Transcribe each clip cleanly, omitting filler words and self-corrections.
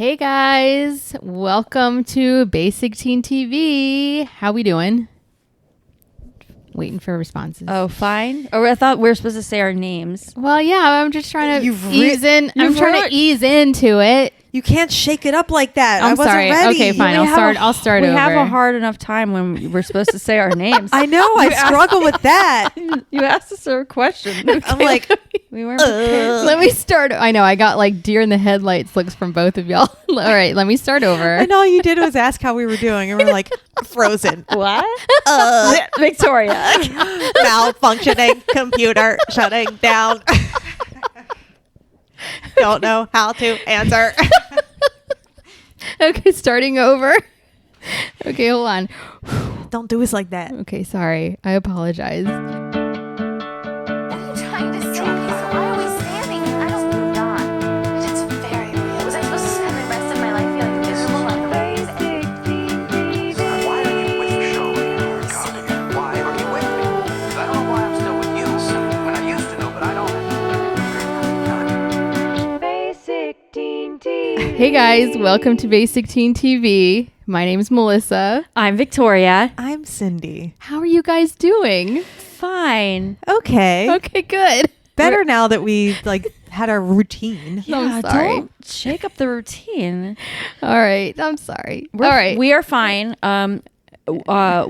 Hey guys, welcome to Basic Teen TV. How we doing? Waiting for responses. Oh, fine. Or I thought we were supposed to say our names. Well, yeah, I'm just trying to ease in. I'm you've trying to ease into it. You can't shake it up like that. I'm I wasn't sorry. ready. Okay, fine. I'll start we over. We have a hard enough time when we're supposed to say our names. I know. I struggle with that. You asked us a question. I'm like, we weren't prepared. Let me start. I know I got like deer in the headlights looks from both of y'all. All right, let me start over. and all you did was ask how we were doing, and we're like, frozen. What? Victoria. Malfunctioning computer shutting down. Don't know how to answer. Okay, starting over. Okay, hold on. Don't do us like that. Okay, sorry. I apologize. What are you trying to say? Why are we standing? I don't moved on. It's very real. Was I supposed to spend the rest of my life feeling miserable and crazy? Why are you with Shirley in her cardigan? Why are you with me? I don't know why I'm still with you. When I used to know, but I don't. Basic Teen TV. Hey guys, welcome to Basic Teen TV. My name's Melissa. I'm Victoria. I'm Cindy. How are you guys doing? Fine. Okay. Okay, good. Better now that we had our routine. I'm sorry. Don't shake up the routine. All right, I'm sorry. All right. We are fine. My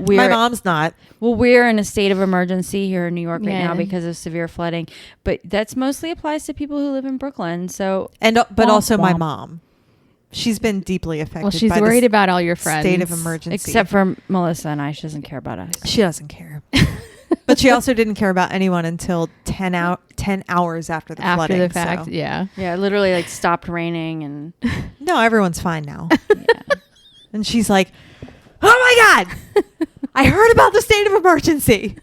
mom's not. Well, we're in a state of emergency here in New York right now Yeah. because of severe flooding, but that's mostly applies to people who live in Brooklyn. So, But Womp also my womp. mom. She's been deeply affected Well, she's by worried the about all your friends. state of emergency. except for Melissa and I, she doesn't care about us. She doesn't care. But she also didn't care about anyone until 10 hours after the after flooding. the fact. so- Yeah. Yeah, it literally like stopped raining and No, everyone's fine now. yeah. And she's like, "Oh my God, I heard about the state of emergency.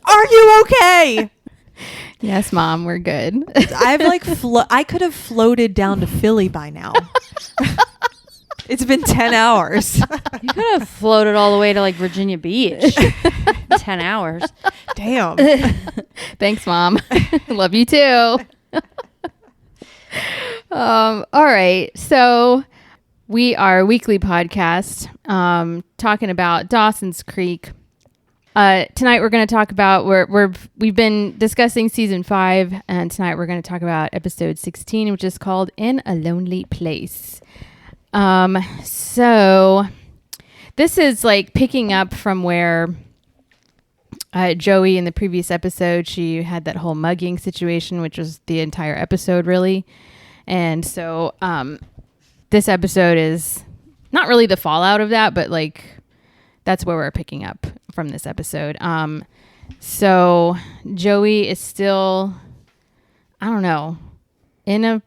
Are you okay?" Yes, Mom, we're good. I've I could have floated down to Philly by now. It's been 10 hours. You could have floated all the way to like Virginia Beach. 10 hours. Damn. Thanks, Mom. Love you too. All right. So we are a weekly podcast talking about Dawson's Creek. Tonight we're going to talk about we've been discussing season 5, and tonight we're going to talk about episode 16, which is called In a Lonely Place. So this is like picking up from where Joey in the previous episode, she had that whole mugging situation, which was the entire episode really. And so this episode is not really the fallout of that, but like that's where we're picking up from this episode. So Joey is still, I don't know, in a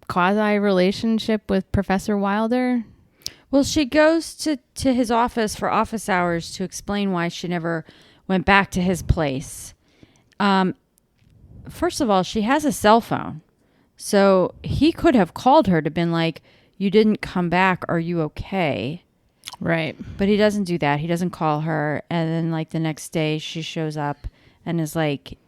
quasi relationship with Professor Wilder. Well, she goes to his office for office hours to explain why she never went back to his place. First of all, she has a cell phone. So he could have called her to been like, "You didn't come back. Are you okay?" Right. But he doesn't do that. He doesn't call her. And then like the next day she shows up and is like,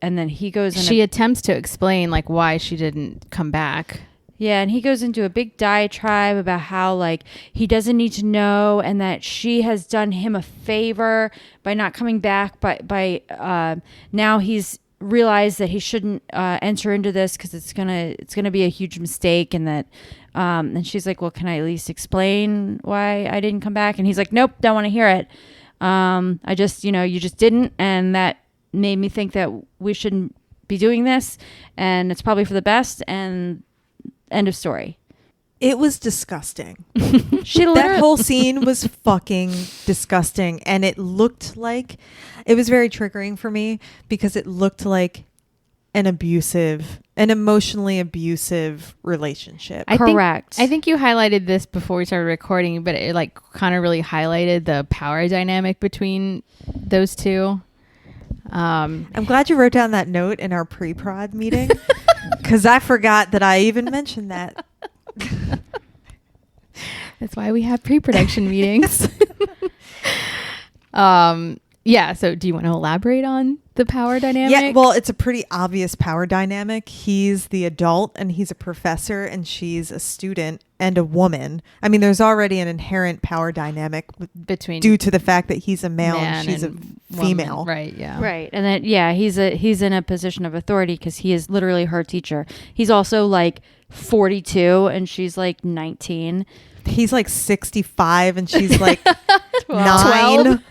and then he goes in She attempts to explain like why she didn't come back. Yeah, and he goes into a big diatribe about how like he doesn't need to know, and that she has done him a favor by not coming back. But by now he's realized that he shouldn't enter into this because it's gonna be a huge mistake, and that and she's like, "Well, can I at least explain why I didn't come back?" And he's like, "Nope, don't want to hear it. I just you just didn't, and that made me think that we shouldn't be doing this, and it's probably for the best." And end of story. It was disgusting. She That whole scene was fucking disgusting. And it looked like, it was very triggering for me because it looked like an emotionally abusive relationship. Correct. I think you highlighted this before we started recording, but it like kind of really highlighted the power dynamic between those two. I'm glad you wrote down that note in our pre-prod meeting because I forgot that I even mentioned that. That's why we have pre-production meetings. Yeah. So do you want to elaborate on the power dynamic? Yeah, well, it's a pretty obvious power dynamic. He's the adult and he's a professor and she's a student and a woman. I mean, there's already an inherent power dynamic between due to the fact that he's a male man and she's a and female. woman. Right, yeah. Right. And then he's in a position of authority because he is literally her teacher. He's also like 42 and she's like 19. He's like 65 and she's like 12. 9.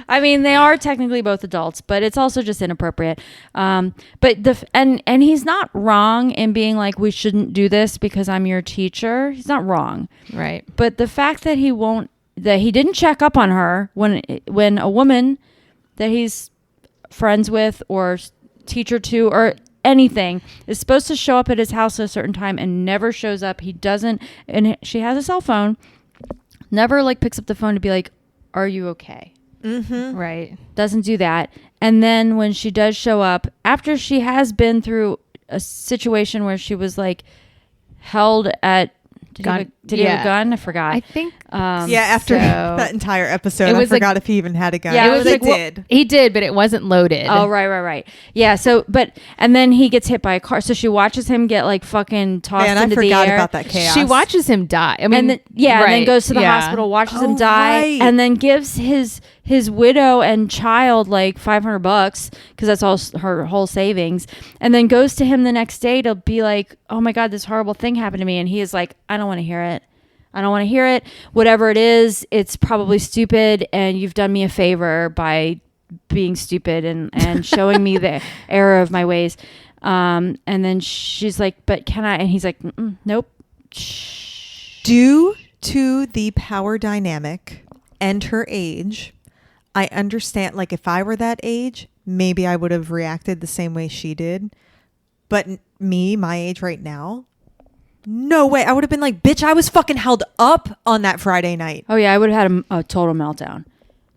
I mean, they are technically both adults, but it's also just inappropriate. But and he's not wrong in being like, we shouldn't do this because I'm your teacher. He's not wrong. Right. But the fact that he didn't check up on her when a woman that he's friends with or teacher to or anything is supposed to show up at his house at a certain time and never shows up. He doesn't, and she has a cell phone, never like picks up the phone to be like, are you okay? Mm-hmm. Right. Doesn't do that. And then when she does show up, after she has been through a situation where she was like held at, did he have a gun? I forgot. I think Yeah, after so- that entire episode, It I was like- forgot if he even had a gun. Yeah, Yeah, it was they like, well, did. he did, but it wasn't loaded. Oh, right. Yeah. So, and then he gets hit by a car. So she watches him get like fucking tossed Man, I into the forgot air. about that chaos. She watches him die. I mean, And then, and then right, goes to the yeah. hospital, watches him Oh, die, right. and then gives his widow and child like $500 because that's all her whole savings, and then goes to him the next day to be like, oh my God, this horrible thing happened to me. And he is like, I don't want to hear it. I don't want to hear it. Whatever it is, it's probably stupid, and you've done me a favor by being stupid and showing me the error of my ways. And then she's like, but can I? And he's like, nope. Due to the power dynamic and her age, I understand. Like, if I were that age, maybe I would have reacted the same way she did. But me, my age right now, no way. I would have been like, bitch, I was fucking held up on that Friday night. Oh yeah, I would have had a total meltdown.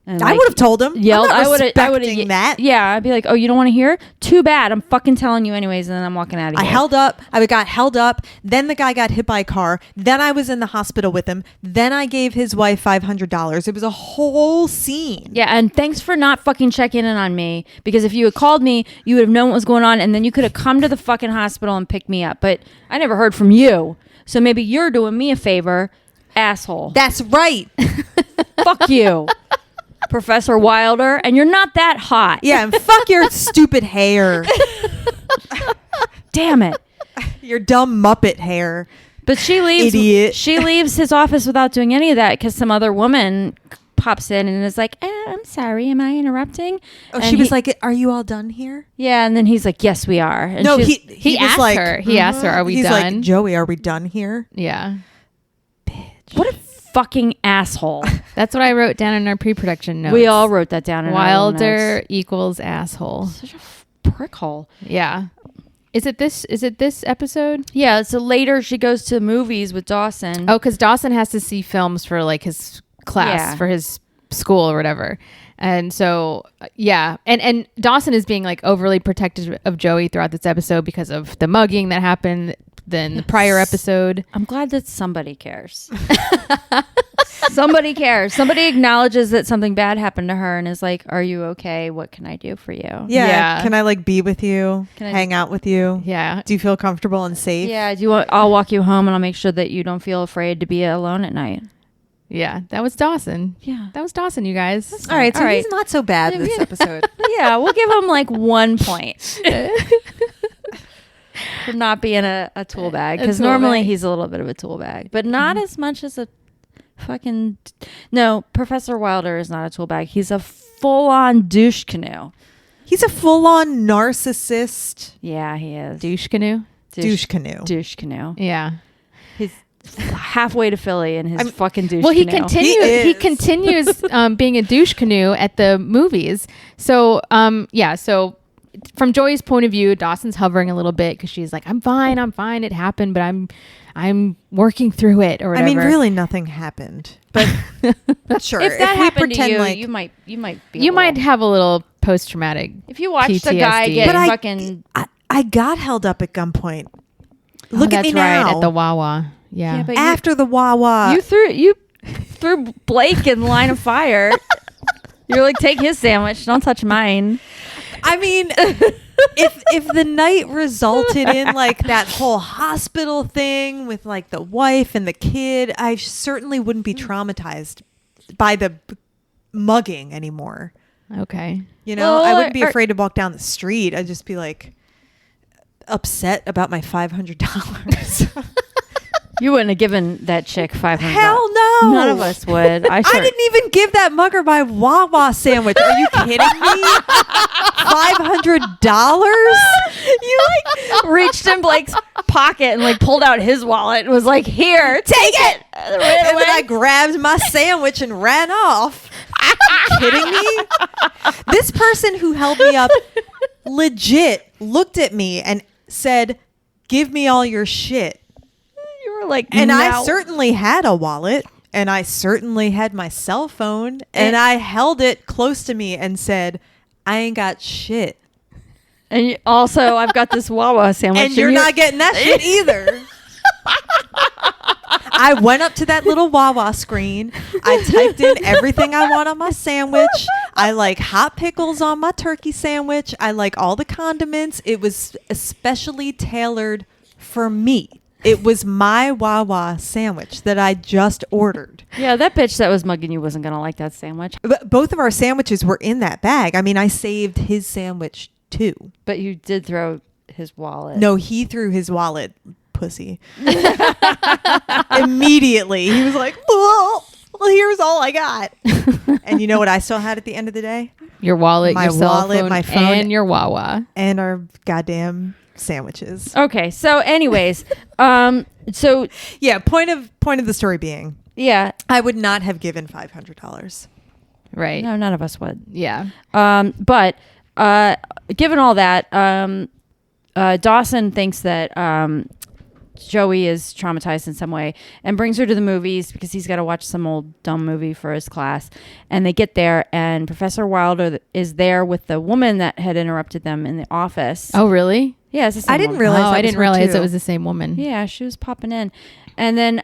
And I like, would have told him. yelled. I'm not I would have respecting that. Yeah, I'd be like, oh, you don't want to hear? Too bad. I'm fucking telling you anyways, and then I'm walking out of I here. held up. I got held up. Then the guy got hit by a car. Then I was in the hospital with him. Then I gave his wife $500. It was a whole scene. Yeah, and thanks for not fucking checking in on me, because if you had called me, you would have known what was going on, and then you could have come to the fucking hospital and picked me up. But I never heard from you, so maybe you're doing me a favor, asshole. That's right. Fuck you, Professor Wilder, and you're not that hot. Yeah, and fuck your stupid hair. Damn it. Your dumb Muppet hair. But she leaves. Idiot. She leaves his office without doing any of that because some other woman pops in and is like, I'm sorry, am I interrupting? Oh, And she was he- like, "Are you all done here?" yeah, and then he's like, yes, we are. And No, she's- he was asked like, her. He asked her, "Are we He's done?" like, Joey, are we done here? Yeah. what a fucking asshole. That's what I wrote down in our pre-production notes. We all wrote that down in our little Wilder notes. equals asshole. Such a prickhole. Yeah. Is it this episode? Yeah, so later she goes to movies with Dawson. Oh, because Dawson has to see films for like his class Yeah. for his school or whatever. And so, yeah. And Dawson is being like overly protective of Joey throughout this episode because of the mugging that happened then the prior episode. I'm glad that somebody cares. Somebody cares. Somebody acknowledges that something bad happened to her and is like, are you okay? What can I do for you? Yeah. Yeah. Can I like be with you? Can I- Hang out with you? Yeah. Do you feel comfortable and safe? Yeah, do you want? I'll walk you home and I'll make sure that you don't feel afraid to be alone at night. Yeah. That was Dawson. Yeah. That was Dawson, you guys. All right. So All right. he's not so bad this episode. Yeah, we'll give him like 1 point for not being a tool bag, because tool normally bag. he's a little bit of a tool bag, but not as much as a fucking. No, Professor Wilder is not a tool bag. He's a full-on douche canoe. He's a full-on narcissist Yeah, he is. Douche canoe. douche canoe. Douche canoe. Yeah. He's halfway to Philly in his fucking douche Well, he canoe. continues. He He is. continues being a douche canoe at the movies. So, yeah. So, from Joey's point of view, Dawson's hovering a little bit because she's like, "I'm fine. It happened, but I'm working through it." Or I whatever. mean, really, nothing happened. But sure, If that we happened to pretend you, like you might be. you might have a little post-traumatic. If you watched a guy PTSD. get But fucking. I got held up at gunpoint. Look Oh, at that's me now. right at the Wawa. Yeah. Yeah, but After the Wawa. you threw Blake in line of fire. You're like, take his sandwich, don't touch mine. I mean, if the night resulted in like that whole hospital thing with like the wife and the kid, I certainly wouldn't be traumatized by the mugging anymore. Okay. You know, Well, I wouldn't be or- afraid to walk down the street. I'd just be like upset about my $500. You wouldn't have given that chick $500. Hell no. None of us would. I didn't even give that mugger my Wawa sandwich. Are you kidding me? $500? You like reached in Blake's pocket and like pulled out his wallet and was like, "Here, take it." Ran And then away. I grabbed my sandwich and ran off. Are you kidding me? This person who held me up legit looked at me and said, "Give me all your shit." You were like, And "No." I certainly had a wallet, and I certainly had my cell phone, and I held it close to me and said, "I ain't got shit." And also, I've got this Wawa sandwich. And you're not getting that shit either. I went up to that little Wawa screen. I typed in everything I want on my sandwich. I like hot pickles on my turkey sandwich. I like all the condiments. It was especially tailored for me. It was my Wawa sandwich that I just ordered. Yeah, that bitch that was mugging you wasn't gonna like that sandwich. But both of our sandwiches were in that bag. I mean, I saved his sandwich too. But you did throw his wallet. No, he threw his wallet, pussy. Immediately. He was like, well, here's all I got. And you know what I still had at the end of the day? Your wallet, My your cell wallet, phone, my phone. and your Wawa. And our goddamn sandwiches. Okay, so anyways, so Yeah, point of the story being, yeah, I would not have given $500. Right. no, none of us would. Yeah. But given all that, Dawson thinks that Joey is traumatized in some way and brings her to the movies because he's got to watch some old dumb movie for his class. And they get there, and Professor Wilder is there with the woman that had interrupted them in the office. Oh, really? Yeah, it's the same I didn't woman. realize Oh, that I was didn't her realize too. it was the same woman. Yeah, she was popping in, and then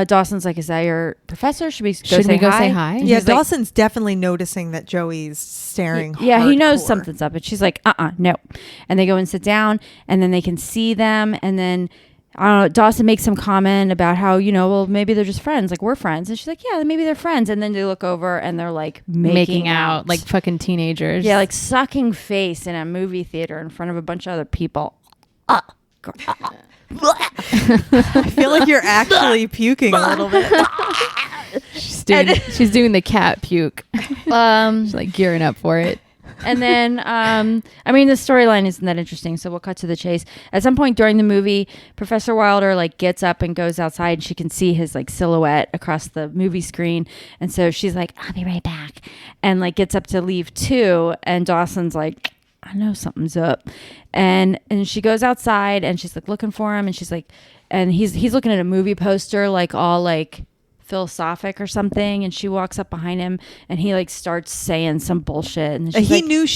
Dawson's like, "Is that your professor? Should we Should we go say hi? Yeah, He's like, Dawson's definitely noticing that Joey's staring yeah, he knows hardcore. something's up. And she's like, no. And they go and sit down, and then they can see them. And then Dawson makes some comment about how, well, maybe they're just friends. Like, we're friends. And she's like, yeah, maybe they're friends. And then they look over and they're like making out. like fucking teenagers. yeah, like sucking face in a movie theater in front of a bunch of other people. I feel like you're actually puking a little bit. she's doing the cat puke. She's like gearing up for it. And then, the storyline isn't that interesting, so we'll cut to the chase. At some point during the movie, Professor Wilder gets up and goes outside, and she can see his silhouette across the movie screen, and so she's like, "I'll be right back," and gets up to leave too. And Dawson's like, "I know something's up," and she goes outside, and she's looking for him, and she's like, and he's looking at a movie poster, all philosophic or something, and she walks up behind him, and he starts saying some bullshit, and she's He knew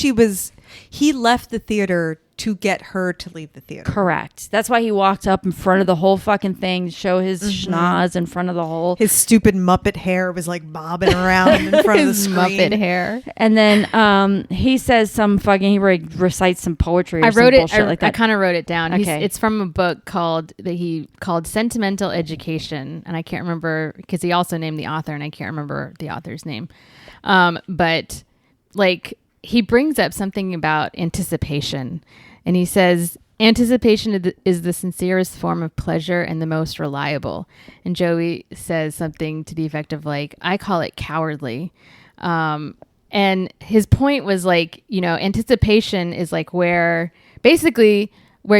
he left the theater to get her to leave the theater. correct. That's why he walked up in front of the whole fucking thing to show his schnoz in front of the whole. His stupid Muppet hair was bobbing around in front of the His screen. Muppet hair. And then he says some fucking, he recites some poetry or I some wrote it. bullshit like I that. kind of wrote it down. Okay. It's from a book called Sentimental Education, and I can't remember because he also named the author, and I can't remember the author's name. But he brings up something about anticipation, and he says anticipation is the sincerest form of pleasure and the most reliable. And Joey says something to the effect of I call it cowardly. And his point was anticipation is where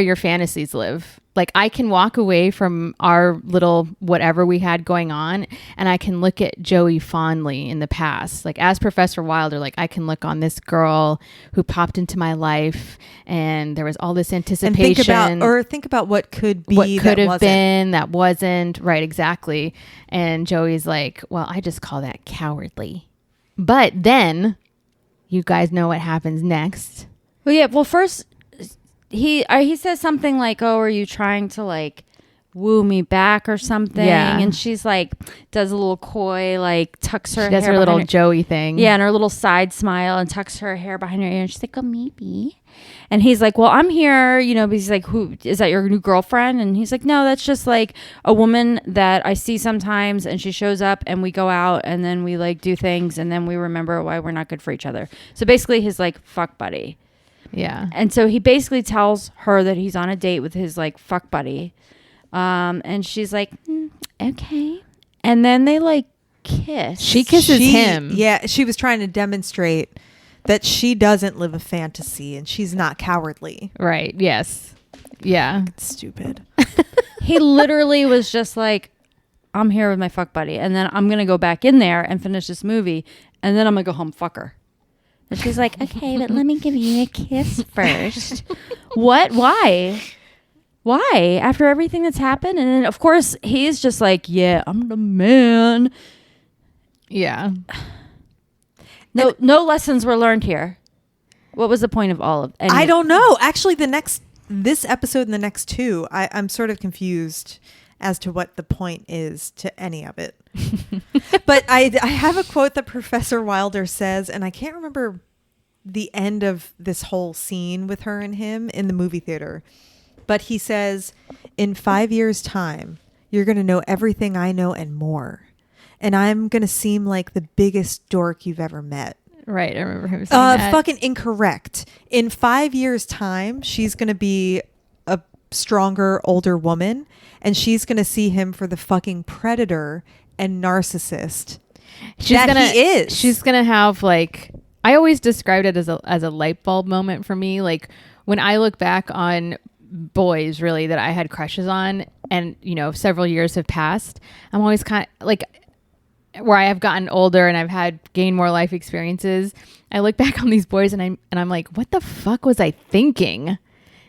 your fantasies live. I can walk away from our little whatever we had going on, and I can look at Joey fondly in the past. As Professor Wilder, I can look on this girl who popped into my life, and there was all this anticipation. And think about what could be, what could that have wasn't. been that wasn't. Right, exactly. And Joey's like, well, I just call that cowardly. But then, you guys know what happens next. Well, yeah. Well, first he says something like, "Oh, are you trying to woo me back or something. Yeah. And she's like, does a little coy, like tucks her She does hair her little behind Joey thing. yeah, and her little side smile and tucks her hair behind her ear. And she's like, oh, maybe. And he's like, well, I'm here, you know, but he's like, who is that, your new girlfriend? And he's like, no, that's just like a woman that I see sometimes, and she shows up and we go out and then we like do things and then we remember why we're not good for each other. So basically his like fuck buddy. Yeah. And so he basically tells her that he's on a date with his like fuck buddy. And she's like, okay. And then they like kiss. She kisses him. Yeah, she was trying to demonstrate that she doesn't live a fantasy and she's not cowardly. Right. Yes. Yeah. Stupid. He literally was just like, I'm here with my fuck buddy, and then I'm gonna go back in there and finish this movie, and then I'm gonna go home fuck her. And she's like, okay, but let me give you a kiss first. What? Why? After everything that's happened? And then of course he's just like, yeah, I'm the man. Yeah. No lessons were learned here. What was the point of all of? I don't know. Actually, this episode and the next two, I'm sort of confused as to what the point is to any of it. But I have a quote that Professor Wilder says, and I can't remember the end of this whole scene with her and him in the movie theater. But he says, in 5 years' time, you're going to know everything I know and more. And I'm going to seem like the biggest dork you've ever met. Right. I remember him saying that. Fucking incorrect. In 5 years' time, she's going to be a stronger, older woman, and she's going to see him for the fucking predator and narcissist he is. She's gonna have like, I always described it as a light bulb moment for me. Like when I look back on boys really that I had crushes on, and you know several years have passed, I'm always kind of like, where I have gotten older and I've had gained more life experiences, I look back on these boys and I'm like, what the fuck was I thinking?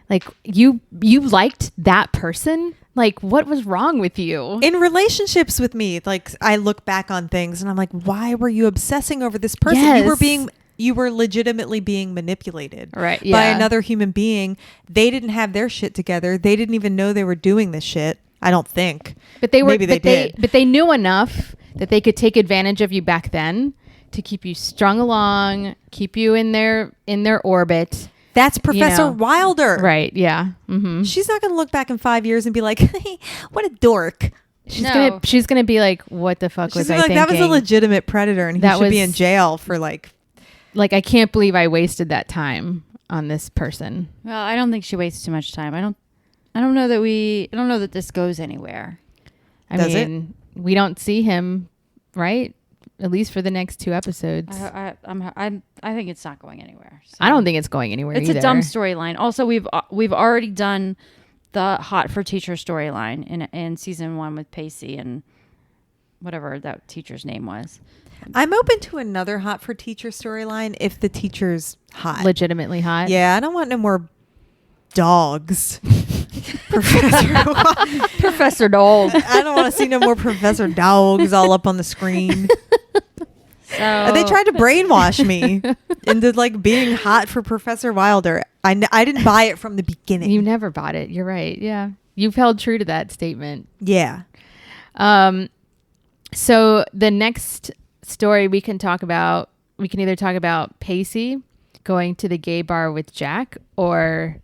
Like you liked that person? Like what was wrong with you? In relationships with me, like I look back on things and I'm like, why were you obsessing over this person? Yes. You were legitimately being manipulated Right, by yeah. another human being. They didn't have their shit together. They didn't even know they were doing this shit. I don't think. But they were, Maybe they did. But they knew enough that they could take advantage of you back then to keep you strung along, keep you in their orbit. That's Professor know. Wilder. Right. Yeah. Mm-hmm. She's not going to look back in 5 years and be like, hey, what a dork. She's gonna be like, what the fuck She's was gonna I be like, thinking? that was a legitimate predator and he That should be was- in jail for like. Like, I can't believe I wasted that time on this person. Well, I don't think she wastes too much time. I don't know that this goes anywhere. I Does it? mean, we don't see him, right? At least for the next two episodes. I think it's not going anywhere. So. I don't think it's going anywhere It's either. a dumb storyline. Also, we've already done the Hot for Teacher storyline in season 1 with Pacey and whatever that teacher's name was. I'm open to another Hot for Teacher storyline if the teacher's hot. Legitimately hot. Yeah, I don't want no more dogs. Professor Dog. I don't want to see no more Professor Dogs all up on the screen. So They tried to brainwash me into like being hot for Professor Wilder. I didn't buy it from the beginning. You never bought it. You're right. Yeah. You've held true to that statement. Yeah. So the next story we can either talk about Pacey going to the gay bar with Jack, or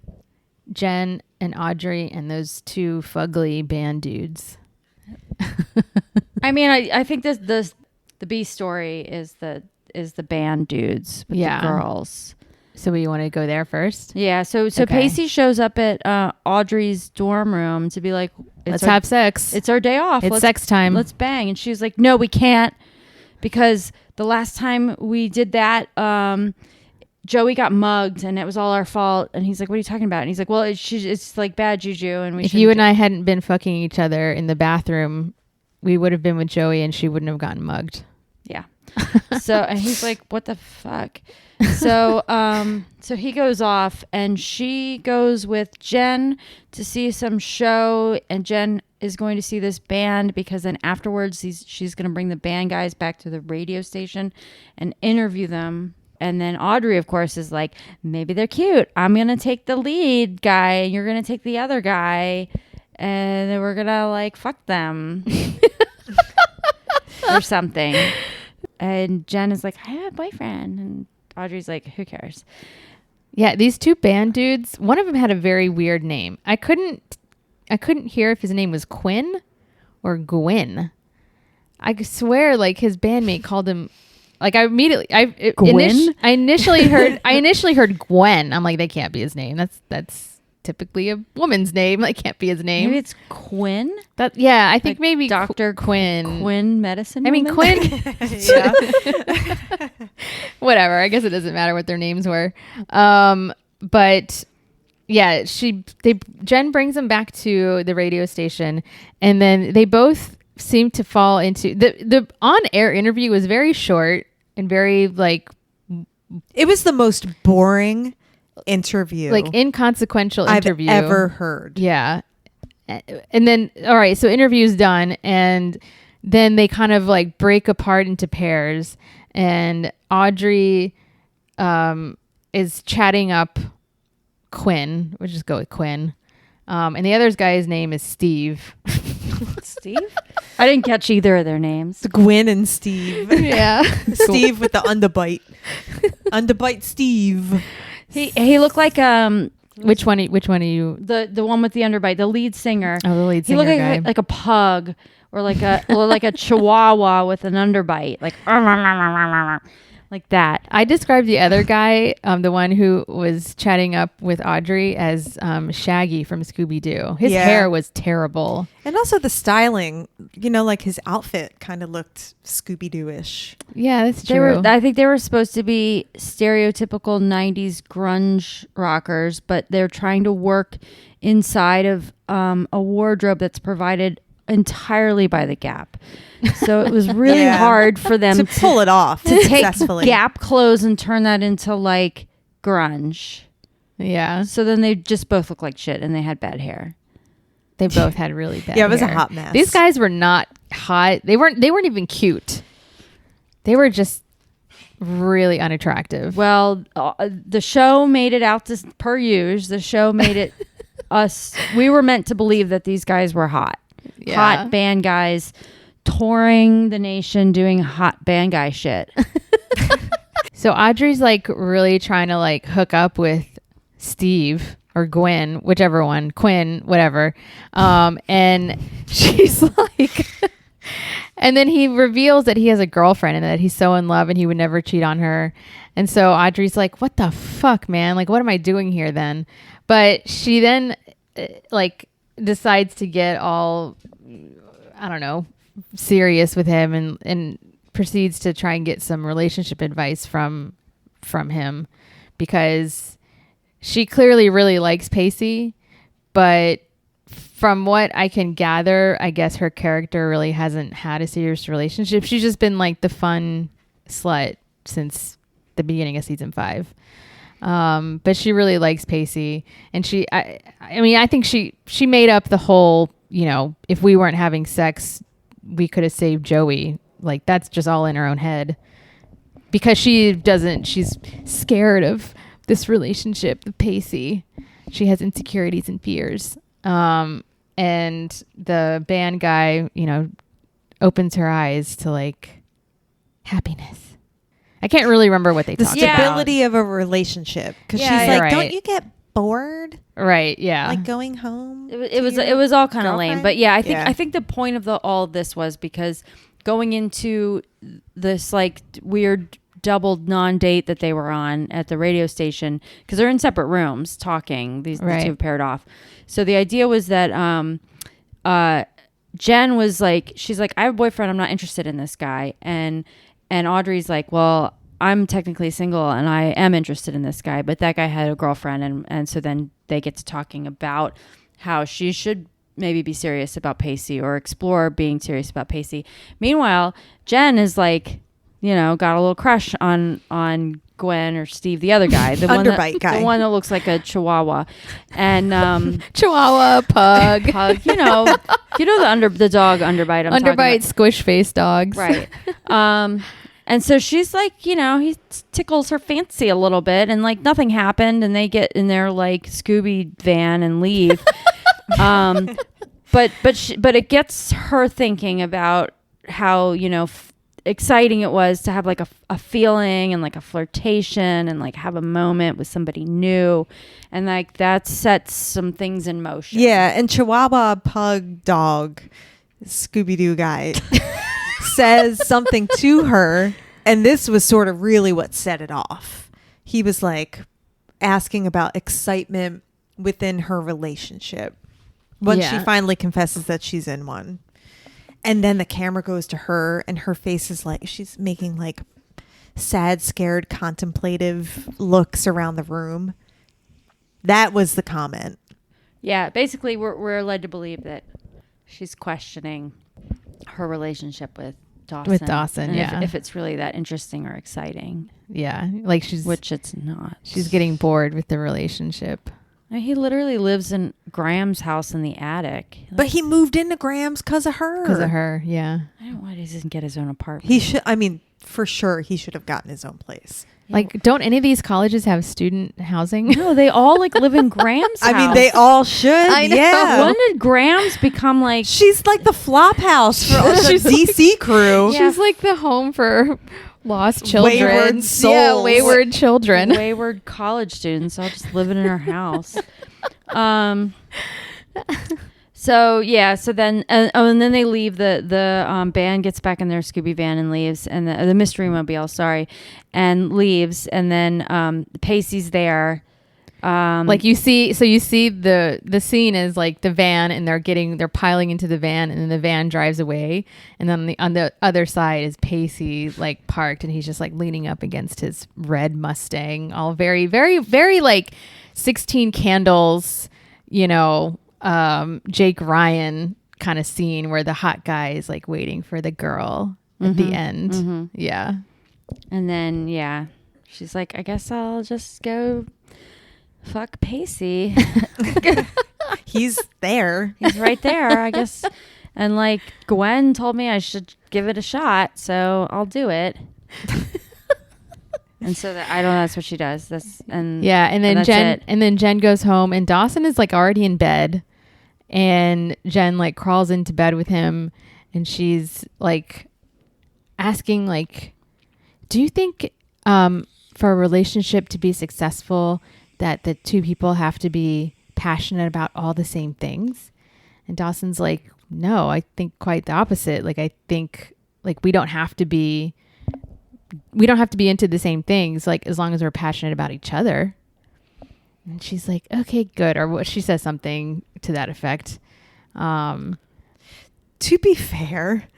Jen and Audrey and those two fugly band dudes. I mean, I think the B story is the band dudes with Yeah. the girls. So we want to go there first. Yeah. So Okay. Pacey shows up at Audrey's dorm room to be like, Let's have sex. It's our day off. It's sex time. Let's bang. And she's like, no, we can't, because the last time we did that, Joey got mugged and it was all our fault. And he's like, what are you talking about? And he's like, well, it's like bad juju. And If you and I hadn't been fucking each other in the bathroom, we would have been with Joey and she wouldn't have gotten mugged. yeah. So, and he's like, what the fuck? So, so he goes off and she goes with Jen to see some show, and Jen is going to see this band because then afterwards she's going to bring the band guys back to the radio station and interview them. And then Audrey, of course, is like, maybe they're cute. I'm going to take the lead guy and you're going to take the other guy. and then we're gonna like fuck them or something. And Jen is like, I have a boyfriend, and Audrey's like, who cares? Yeah, these two band dudes, one of them had a very weird name. I couldn't hear if his name was Quinn or Gwyn. I swear, like, his bandmate called him, like, I initially heard Gwen. I'm like, that can't be his name. That's typically a woman's name. That can't be his name. Maybe it's Quinn. I think Like maybe Dr. Quinn. Quinn medicine. I mean, woman? Quinn. Yeah. Whatever. I guess it doesn't matter what their names were. But yeah, Jen brings them back to the radio station, and then they both seem to fall into the on-air interview was very short and very like It was the most boring interview like inconsequential I've interview ever heard. Yeah. And then, all right, so interview's done, and then they kind of like break apart into pairs, and Audrey is chatting up Quinn. We'll just go with Quinn. And the other guy's name is Steve. Steve? I didn't catch either of their names. It's Gwen and Steve. Yeah. Steve with the underbite. Underbite Steve. He looked like Which one are you? the one with the underbite, the lead singer. Oh, the lead He singer looked guy. like a pug or like a chihuahua with an underbite, like that. I described the other guy, the one who was chatting up with Audrey, as Shaggy from Scooby-Doo. His Yeah. hair was terrible. And also the styling, like his outfit kind of looked Scooby-Doo-ish. Yeah, that's They true. were. I think they were supposed to be stereotypical '90s grunge rockers, but they're trying to work inside of a wardrobe that's provided entirely by the Gap. So it was really Yeah. hard for them to pull it off to take successfully. Gap clothes and turn that into like grunge. Yeah, So then they just both look like shit, and they had bad hair. they both had really bad. Yeah, it was a hair. hot mess. These guys were not hot. They weren't even cute. They were just really unattractive. Well, the show made it out to per usual. The show made it us. We were meant to believe that these guys were hot, Yeah. hot band guys, touring the nation, doing hot band guy shit. So Audrey's like really trying to like hook up with Steve or Gwen, whichever one, Quinn, whatever. And she's like, and then he reveals that he has a girlfriend and that he's so in love and he would never cheat on her. And so Audrey's like, what the fuck, man? Like, what am I doing here then? But she then like decides to get all, I don't know, serious with him and proceeds to try and get some relationship advice from him, because she clearly really likes Pacey, but from what I can gather, I guess her character really hasn't had a serious relationship. She's just been like the fun slut since the beginning of season 5. But she really likes Pacey, and I think she made up the whole, if we weren't having sex, we could have saved Joey. Like, that's just all in her own head, because she's scared of this relationship with Pacey. She has insecurities and fears. And the band guy, opens her eyes to like happiness. I can't really remember what they The talked about. stability of a relationship. Because Yeah, she's you're like, right. don't you get bored? Right. Yeah. Like going home? It was all kind of lame, girlfriend? but yeah, I Yeah. think the point of all of this was because going into this like weird doubled non-date that they were on at the radio station, because they're in separate rooms talking. The Right. two have paired off. So the idea was that Jen was like, she's like, I have a boyfriend, I'm not interested in this guy, and Audrey's like, well, I'm technically single and I am interested in this guy, but that guy had a girlfriend, and so then they get to talking about how she should maybe be serious about Pacey or explore being serious about Pacey. Meanwhile, Jen is like, got a little crush on Gwen or Steve, the other guy, the Underbite guy. the one that looks like a chihuahua, and Chihuahua, pug, pug, the dog underbite. I'm talking about. underbite, squish face dogs. Right. And so she's like, he tickles her fancy a little bit, and like nothing happened, and they get in their like Scooby van and leave. but it gets her thinking about how, you know, exciting it was to have like a feeling and like a flirtation and like have a moment with somebody new, and like that sets some things in motion. Yeah, and Chihuahua Pug Dog, Scooby-Doo guy, says something to her, and this was sort of really what set it off. He was like asking about excitement within her relationship once she Yeah. finally confesses that she's in one. And then the camera goes to her, and her face is like, she's making like sad, scared, contemplative looks around the room. That was the comment. Yeah, basically we're led to believe that she's questioning her relationship with Dawson. And yeah. if it's really that interesting or exciting, Yeah, like which it's not. she's getting bored with the relationship. I mean, he literally lives in Graham's house in the attic. But he moved into Graham's because of her. Because of her, yeah. I don't know why he doesn't get his own apartment. He should. I mean, for sure, he should have gotten his own place. Like, don't any of these colleges have student housing? No, they all like live in Graham's house. I mean, they all should. I know. Yeah. When did Graham's become like? She's like the flop house for all the She's DC crew. She's like the home for lost children. Wayward Yeah, souls. wayward children. Wayward college students all just living in her house. So then and then they leave. The band gets back in their Scooby van and leaves, and the Mystery Mobile, and leaves, and then Pacey's there. Like you see the scene is like the van, and they're piling into the van, and then the van drives away, and then on the other side is Pacey like parked, and he's just like leaning up against his red Mustang, all very, very, very like 16 Candles, you know, Jake Ryan kind of scene where the hot guy is like waiting for the girl at the end. Yeah. And then she's like, I guess I'll just go fuck Pacey. He's there. He's right there, I guess. And like Gwen told me I should give it a shot, so I'll do it. And so that's what she does. And then that's Jen it. and then Jen goes home, and Dawson is like already in bed, and Jen like crawls into bed with him, and she's like asking like, do you think for a relationship to be successful that the two people have to be passionate about all the same things? And Dawson's like, no, I think quite the opposite. Like, I think like we don't have to be into the same things, like as long as we're passionate about each other. And she's like, okay, good. Or what, she says something to that effect. To be fair,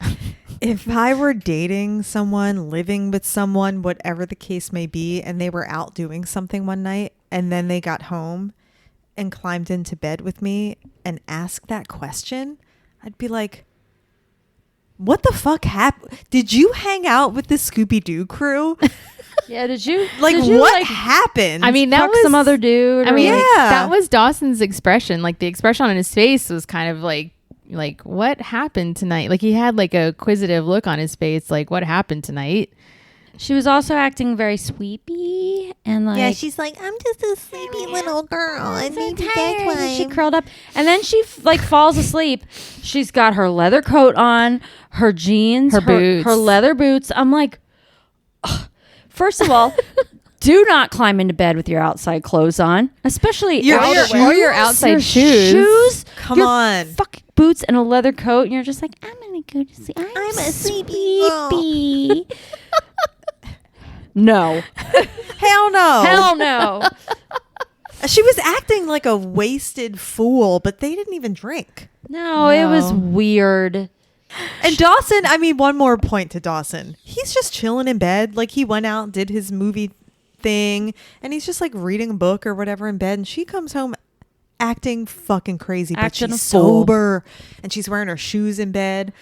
if I were dating someone, living with someone, whatever the case may be, and they were out doing something one night, and then they got home and climbed into bed with me and asked that question, I'd be like, what the fuck happened? Did you hang out with the Scooby-Doo crew? Yeah, did you What happened? I mean, that fuck was some other dude? I or, mean, like, Yeah. that was Dawson's expression. Like the expression on his face was kind of like what happened tonight? Like he had like a inquisitive look on his face. Like, what happened tonight? she was also acting very sweepy and like, yeah, she's like, I'm just a sleepy little girl. And maybe that's tired. why. She curled up, and then she like falls asleep. She's got her leather coat on, her jeans, Her boots. her leather boots. I'm like, ugh. First of all, do not climb into bed with your outside clothes on, especially Your outerwear. or your outside Your shoes. Come your on. fucking boots and a leather coat, and you're just like, I'm gonna go to sleep. I'm a sleepy girl." sleepy. No, Hell no. hell no. She was acting like a wasted fool, but they didn't even drink. No, it was No. weird. And Dawson, I mean, one more point to Dawson. He's just chilling in bed. Like he went out and did his movie thing, and he's just like reading a book or whatever in bed. And she comes home acting fucking crazy, but Acting a she's fool. sober, and she's wearing her shoes in bed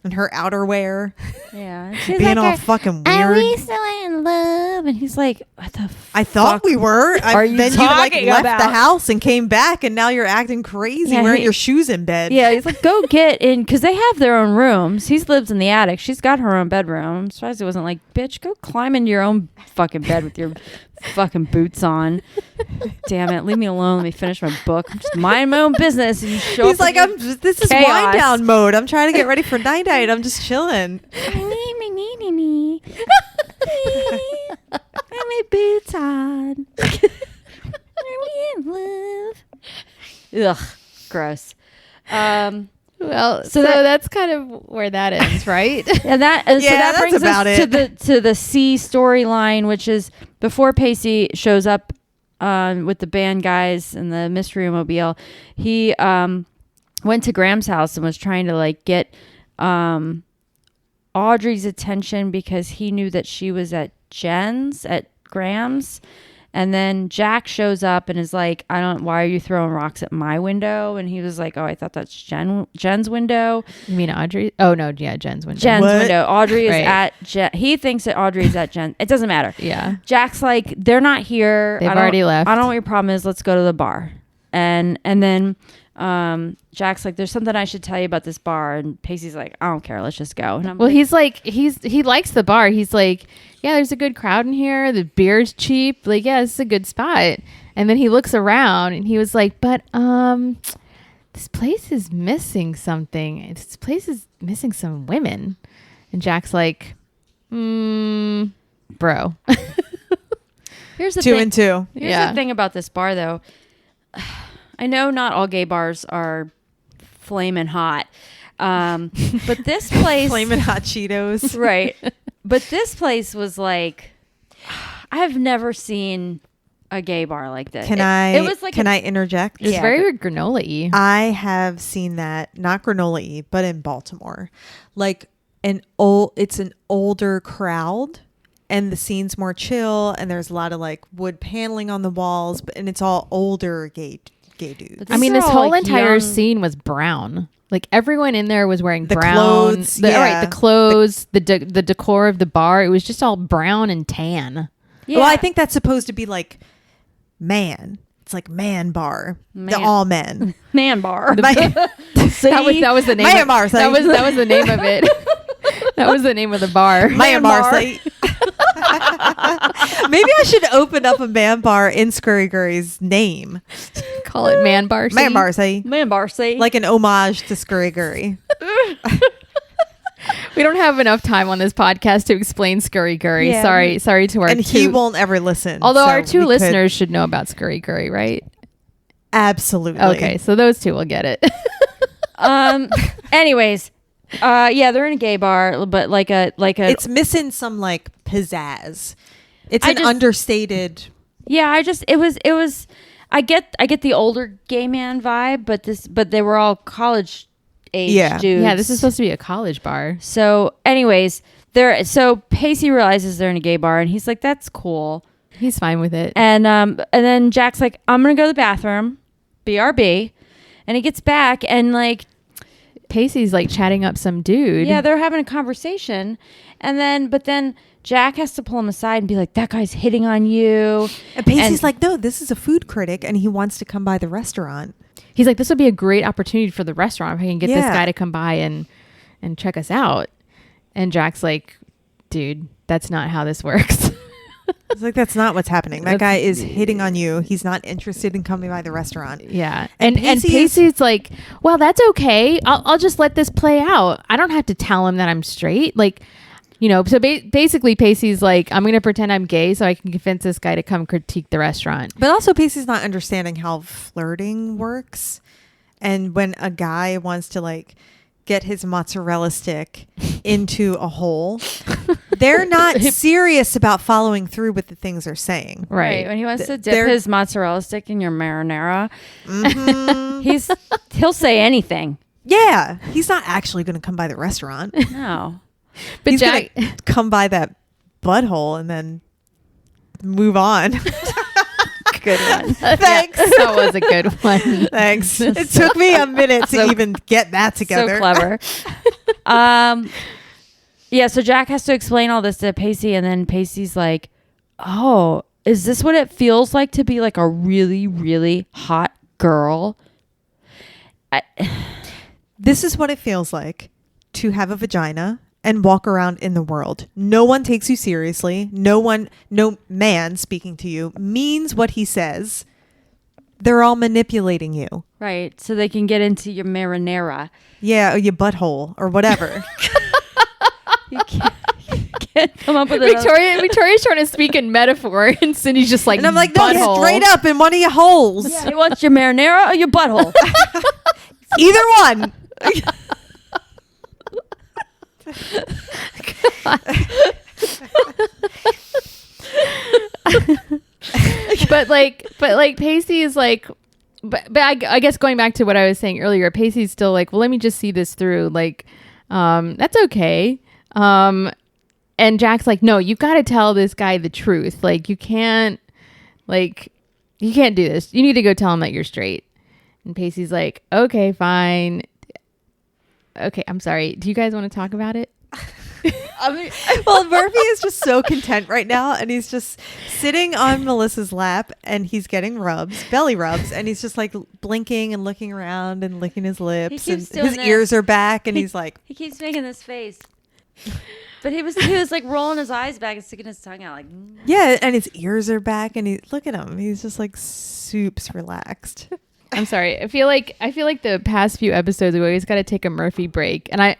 and her outerwear, Yeah, she's being like, all fucking Are we weird. still in in love? And he's like, what the I thought we were. are you then you like talking left the about? house and came back, and now you're acting crazy Yeah, wearing he- your shoes in bed. Yeah, he's like, go get in, because they have their own rooms. He lives in the attic. She's got her own bedroom. I'm surprised he wasn't like, bitch, go climb into your own fucking bed with your fucking boots on. Damn it, leave me alone. Let me finish my book. I'm just mind my own business. And you show He's up like, with this is chaos. wind down mode. I'm trying to get ready for night night. I'm just chilling. me. My boots on. Are we in love? Ugh, gross. Well, So so that- that's kind of where that ends, right? And that so Yeah, that that's brings about us it. to the C storyline, which is before Pacey shows up with the band guys and the mystery mobile. He went to Graham's house and was trying to like get Audrey's attention because he knew that she was at Graham's. And then Jack shows up and is like, why are you throwing rocks at my window? And he was like, oh, I thought that's Jen's window. You mean Audrey? Oh no, yeah, Jen's window. Jen's What? window. Audrey is Right. at Jen. He thinks that Audrey is at Jen. It doesn't matter. Yeah. Jack's like, they're not here. They've I don't- already left. I don't know what your problem is. Let's go to the bar. And then Jack's like, there's something I should tell you about this bar. And Pacey's like, I don't care. Let's just go. And I'm Well, like, he's like he likes the bar. He's like, yeah, there's a good crowd in here. The beer's cheap. Like, yeah, this is a good spot. And then he looks around and he was like, but this place is missing something. This place is missing some women. And Jack's like, bro. here's the 2 thing. and 2. Here's Yeah. the thing about this bar, though. I know not all gay bars are flaming hot. But this place... Flaming hot Cheetos. Right. But this place was like... I've never seen a gay bar like this. It was like Can I interject? It's Yeah, very granola-y. I have seen that, not granola-y, but in Baltimore. Like it's an older crowd and the scene's more chill and there's a lot of like wood paneling on the walls, and it's all older gay dudes. But I mean, These this are all, whole like, entire young- scene was brown. Like everyone in there was wearing The brown. clothes, All right, yeah. the clothes, the decor of the bar. It was just all brown and tan. Yeah. Well, I think that's supposed to be like man. It's like man bar. Man. The all men. Man bar. Man- That was the name. Maya Mars, that was the name of it. That was the name of the bar. Man bar. Maybe I should open up a man bar in Scurry Gurry's name. Call it Man Bar. Man bar, say. Man bar, see? Like an homage to Scurry Gurry. We don't have enough time on this podcast to explain Scurry Gurry. Yeah. Sorry to our And two. he won't ever listen. Although so our two we could- listeners should know about Scurry Gurry, right? Absolutely. Okay, so those two will get it. Anyways, yeah, they're in a gay bar, but like a It's missing some like pizzazz. It's I an just- understated. yeah, it was I get the older gay man vibe, but they were all college age Yeah. dudes. Yeah, this is supposed to be a college bar. So anyways, so Pacey realizes they're in a gay bar and he's like, that's cool. He's fine with it. And then Jack's like, I'm gonna go to the bathroom, BRB. And he gets back and like, Pacey's like chatting up some dude. yeah, they're having a conversation. But then Jack has to pull him aside and be like, that guy's hitting on you. And Pacey's And- like, no, this is a food critic, and he wants to come by the restaurant. He's like, this would be a great opportunity for the restaurant if I can get this Yeah. guy to come by and check us out. And Jack's like, dude, that's not how this works. It's like, that's not what's happening. That That's- guy is hitting on you. He's not interested in coming by the restaurant. Yeah. And And Pacey is- Pacey's like, well, that's okay. I'll just let this play out. I don't have to tell him that I'm straight. Like, you know, so basically Pacey's like, I'm going to pretend I'm gay so I can convince this guy to come critique the restaurant. But also, Pacey's not understanding how flirting works. And when a guy wants to like get his mozzarella stick into a hole, they're not serious about following through with the things they're saying. Right. When he wants to dip they're- his mozzarella stick in your marinara, Mhm. he'll say anything. Yeah, he's not actually going to come by the restaurant. No. But He's Jack, gonna come by that butthole and then move on. Good one. Thanks. that was a good one. Thanks. It took me a minute to So- even get that together. So clever. Yeah, so Jack has to explain all this to Pacey, and then Pacey's like, oh, is this what it feels like to be like a really, really hot girl? This is what it feels like to have a vagina and walk around in the world. No one takes you seriously. No man speaking to you means what he says. They're all manipulating you. Right, so they can get into your marinara. Yeah, or your butthole or whatever. You can't come up with it. Victoria's trying to speak in metaphor, and Cindy's just like, And I'm like, no, butthole. straight up in one of your holes. Yeah, you want your marinara or your butthole? Either one. but like Pacey is like, but I guess going back to what I was saying earlier, Pacey's still like, well, let me just see this through. Like, that's okay. And Jack's like, no, you got to tell this guy the truth. Like, you can't do this. You need to go tell him that you're straight. And Pacey's like, okay, fine. Okay, I'm sorry. Do you guys want to talk about it? Well, Murphy is just so content right now, and he's just sitting on Melissa's lap, and he's getting belly rubs, and he's just like blinking and looking around and licking his lips, and keeps doing his this. ears are back, and he's like, He keeps making this face. But he was like rolling his eyes back and sticking his tongue out like, yeah, and his ears are back, and look at him, he's just like soups relaxed. I'm sorry. I feel like the past few episodes we always got to take a Murphy break, and I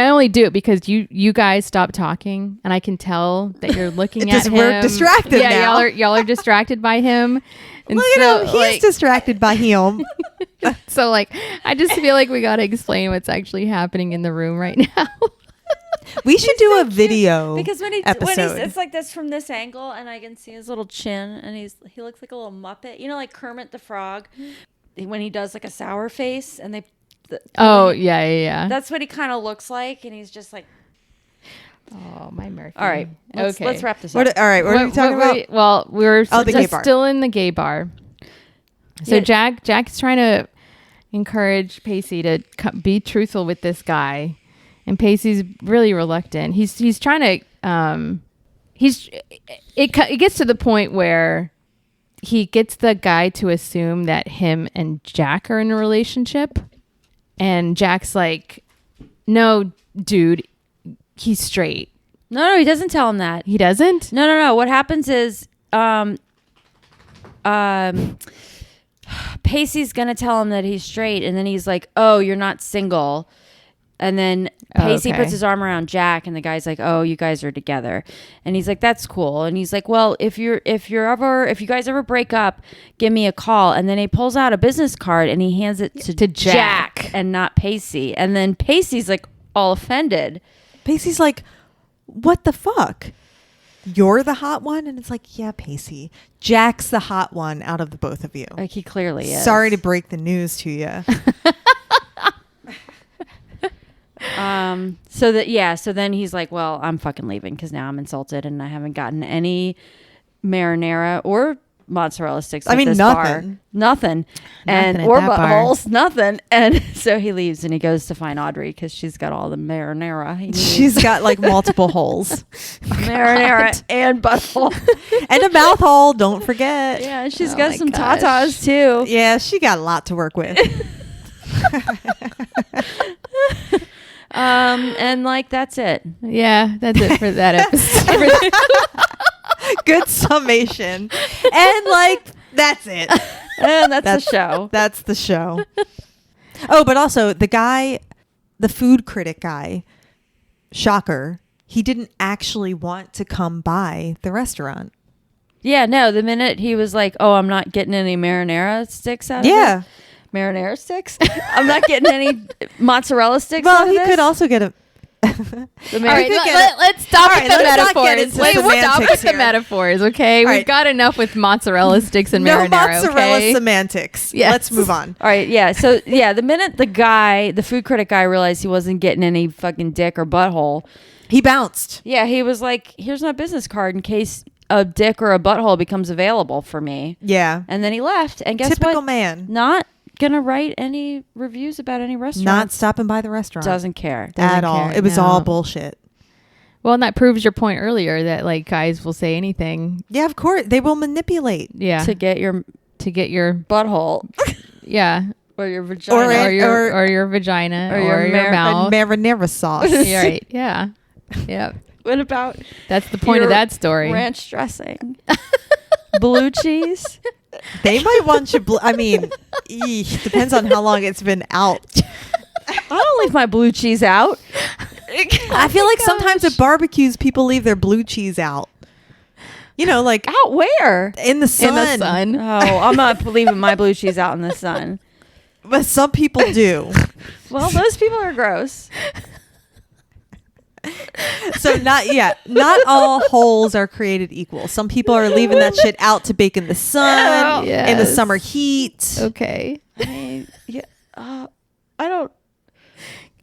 only do it because you guys stop talking, and I can tell that you're looking at him. We're distracted yeah, now. y'all are distracted by him. And Look at him, he's distracted by him. so like I just feel like we got to explain what's actually happening in the room right now. We should do a video because when episode. it's like this from this angle, and I can see his little chin, and he looks like a little Muppet, you know, like Kermit the Frog when he does like a sour face, and yeah. that's what he kind of looks like, and he's just like, Oh, my Murphy. all right, let's wrap this up. All right, what are we talking about? We're the gay bar. still in the gay bar. So Yeah. Jack's trying to encourage Pacey to be truthful with this guy, and Pacey's really reluctant. He's trying to it gets to the point where he gets the guy to assume that him and Jack are in a relationship, and Jack's like, no, dude, he's straight. No, he doesn't tell him that. He doesn't? No. What happens is, Pacey's gonna tell him that he's straight, and then he's like, "Oh, you're not single." And then Pacey Okay. puts his arm around Jack, and the guy's like, "Oh, you guys are together." And he's like, "That's cool." And he's like, "Well, if you guys ever break up, give me a call." And then he pulls out a business card and he hands it to Jack and not Pacey. And then Pacey's like all offended. Pacey's like, what the fuck? You're the hot one? And it's like, yeah, Pacey. Jack's the hot one out of the both of you. Like he clearly is. Sorry to break the news to you. So then he's like, well, I'm fucking leaving because now I'm insulted and I haven't gotten any marinara or mozzarella sticks at this bar. Nothing. And at or that bar. buttholes, nothing. And so he leaves and he goes to find Audrey because she's got all the marinara he needs. She's got like multiple holes. marinara and butthole. And a mouth hole, don't forget. Yeah, and she's Oh got my some gosh. tatas too. Yeah, she got a lot to work with. And like that's it. Yeah, that's it for that episode. Good summation. And like, that's it. And that's the show. That's the show. Oh, but also the guy, the food critic guy, shocker, he didn't actually want to come by the restaurant. Yeah, no, the minute he was like, oh, I'm not getting any marinara sticks out of Yeah. it. Marinara sticks? I'm not getting any mozzarella sticks out Well, of he this? could also get a. The All mar- right, could get let's stop All with right, the let's not get metaphors. into Let's stop semantics with the here. metaphors, okay? All We've right. got enough with mozzarella sticks and No marinara, mozzarella okay? semantics. Yes. Let's move on. All right, yeah. So, yeah, the minute the food critic guy realized he wasn't getting any fucking dick or butthole, He bounced. yeah, he was like, here's my business card in case a dick or a butthole becomes available for me. Yeah. And then he left. And guess Typical what? man. Not gonna write any reviews about any restaurant. Not stopping by the restaurant. Doesn't care. at all. care, It was no. all bullshit. Well, and that proves your point earlier that like guys will say anything. Yeah, of course. They will manipulate. Yeah. To get your butthole Yeah. or your vagina Or Or your vagina or or your your mouth. Marinara sauce. Yeah, right. Yeah. Yeah. What about That's the point of your that story. ranch dressing? Blue cheese? They might want you. I mean, depends on how long it's been out. I don't leave my blue cheese out. I feel like sometimes at barbecues, people leave their blue cheese out. You know, like Out where? in the sun. In the sun. Oh, I'm not leaving my blue cheese out in the sun. But some people do. Well, those people are gross. So not all holes are created equal. Some people are leaving that shit out to bake in the sun, in the Yes. summer heat. Okay. I mean, yeah, I don't.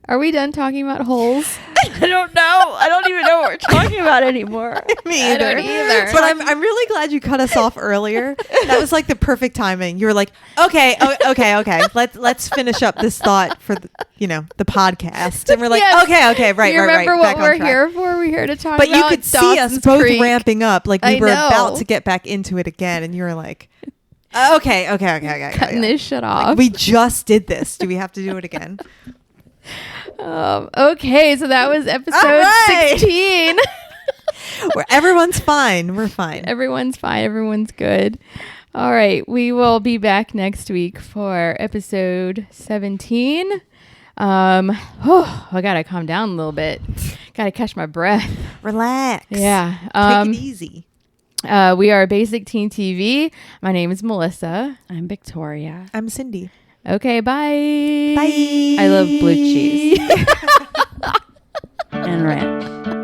Are we done talking about holes? I don't know. I don't even know what we're talking about anymore. Me I either. don't either. But I'm really glad you cut us off earlier. That was like the perfect timing. You were like, okay. Let's finish up this thought for the podcast. And we're like, Yes. okay, right, You right, remember right. what back on we're track. here for? We're here to talk But you about could see us Dawson's both Creek. ramping up, like we I were know. about to get back into it again, and you were like, okay. Cutting this shit off. Like, we just did this. Do we have to do it again? Okay, so that was episode All right. 16. Where everyone's fine. We're fine. Everyone's fine. Everyone's good. All right. We will be back next week for episode 17. I got to calm down a little bit. Got to catch my breath. Relax. Yeah. Take it easy. We are Basic Teen TV. My name is Melissa. I'm Victoria. I'm Cindy. Okay, bye. Bye. I love blue cheese and ranch.